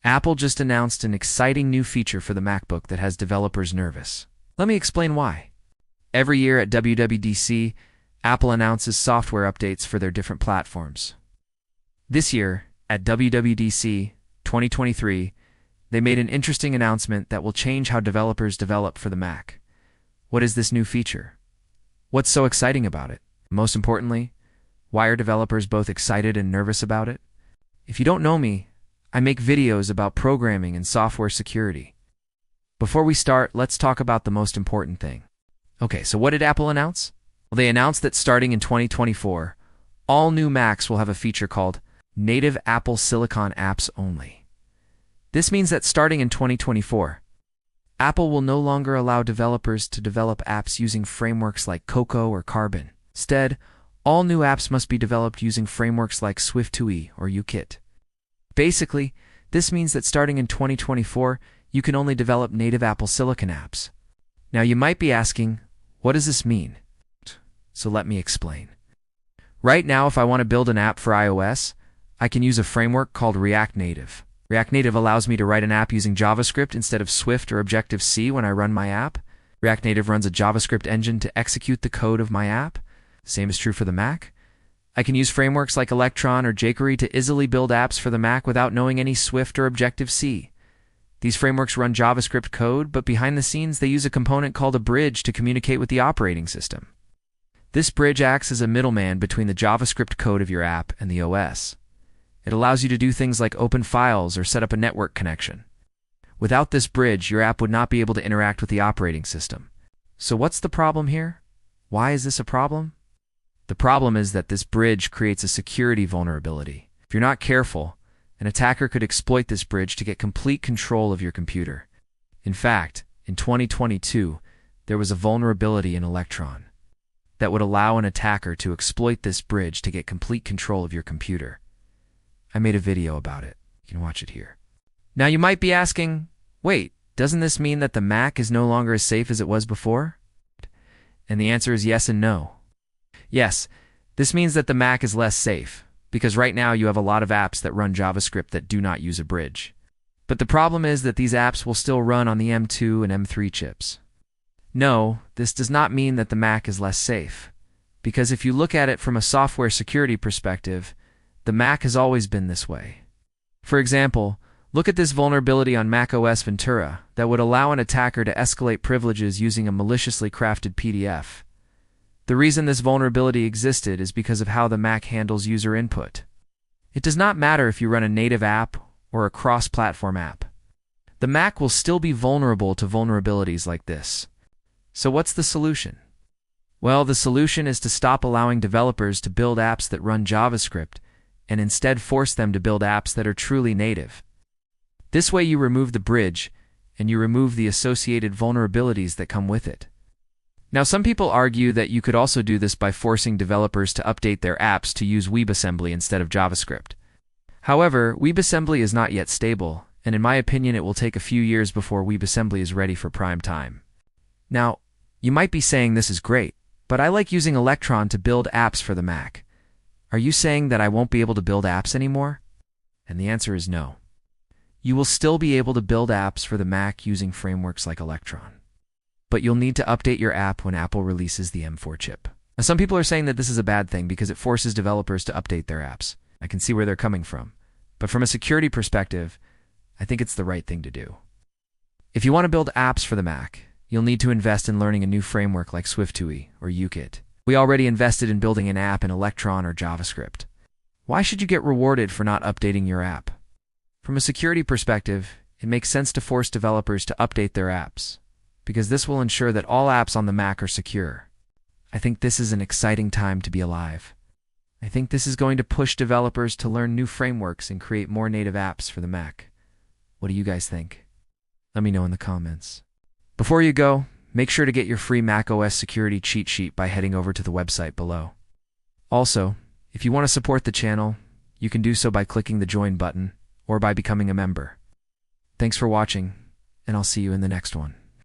Apple just announced an exciting new feature for the MacBook that has developers nervous. Let me explain why. Every year at WWDC, Apple announces software updates for their different platforms. This year, at WWDC 2023, they made an interesting announcement that will change how developers develop for the Mac. What is this new feature? What's so exciting about it? Most importantly, why are developers both excited and nervous about it? If you don't know me, I make videos about programming and software security. Before we start, let's talk about the most important thing. Okay, so what did Apple announce? Well, they announced that starting in 2024, all new Macs will have a feature called Native Apple Silicon Apps Only. This means that starting in 2024, Apple will no longer allow developers to develop apps using frameworks like Cocoa or Carbon. Instead, all new apps must be developed using frameworks like SwiftUI or UKit. Basically, this means that starting in 2024, you can only develop native Apple Silicon apps. Now you might be asking, what does this mean? So let me explain. Right now, if I want to build an app for iOS, I can use a framework called React Native. React Native allows me to write an app using JavaScript instead of Swift or Objective-C when I run my app. React Native runs a JavaScript engine to execute the code of my app. Same is true for the Mac. I can use frameworks like Electron or jQuery to easily build apps for the Mac without knowing any Swift or Objective-C. These frameworks run JavaScript code, but behind the scenes they use a component called a bridge to communicate with the operating system. This bridge acts as a middleman between the JavaScript code of your app and the OS. It allows you to do things like open files or set up a network connection. Without this bridge, your app would not be able to interact with the operating system. So what's the problem here? Why is this a problem? The problem is that this bridge creates a security vulnerability. If you're not careful, an attacker could exploit this bridge to get complete control of your computer. In fact, in 2022, there was a vulnerability in Electron that would allow an attacker to exploit this bridge to get complete control of your computer. I made a video about it. You can watch it here. Now you might be asking, wait, doesn't this mean that the Mac is no longer as safe as it was before? And the answer is yes and no. Yes, this means that the Mac is less safe, because right now you have a lot of apps that run JavaScript that do not use a bridge. But the problem is that these apps will still run on the M2 and M3 chips. No, this does not mean that the Mac is less safe, because if you look at it from a software security perspective, the Mac has always been this way. For example, look at this vulnerability on macOS Ventura that would allow an attacker to escalate privileges using a maliciously crafted PDF. The reason this vulnerability existed is because of how the Mac handles user input. It does not matter if you run a native app or a cross-platform app. The Mac will still be vulnerable to vulnerabilities like this. So what's the solution? Well, the solution is to stop allowing developers to build apps that run JavaScript and instead force them to build apps that are truly native. This way you remove the bridge and you remove the associated vulnerabilities that come with it. Now, some people argue that you could also do this by forcing developers to update their apps to use WebAssembly instead of JavaScript. However, WebAssembly is not yet stable, and in my opinion it will take a few years before WebAssembly is ready for prime time. Now, you might be saying this is great, but I like using Electron to build apps for the Mac. Are you saying that I won't be able to build apps anymore? And the answer is no. You will still be able to build apps for the Mac using frameworks like Electron. But you'll need to update your app when Apple releases the M4 chip. Now, some people are saying that this is a bad thing because it forces developers to update their apps. I can see where they're coming from. But from a security perspective, I think it's the right thing to do. If you want to build apps for the Mac, you'll need to invest in learning a new framework like SwiftUI or UKit. We already invested in building an app in Electron or JavaScript. Why should you get rewarded for not updating your app? From a security perspective, it makes sense to force developers to update their apps, because this will ensure that all apps on the Mac are secure. I think this is an exciting time to be alive. I think this is going to push developers to learn new frameworks and create more native apps for the Mac. What do you guys think? Let me know in the comments. Before you go, make sure to get your free macOS security cheat sheet by heading over to the website below. Also, if you want to support the channel, you can do so by clicking the join button or by becoming a member. Thanks for watching, and I'll see you in the next one.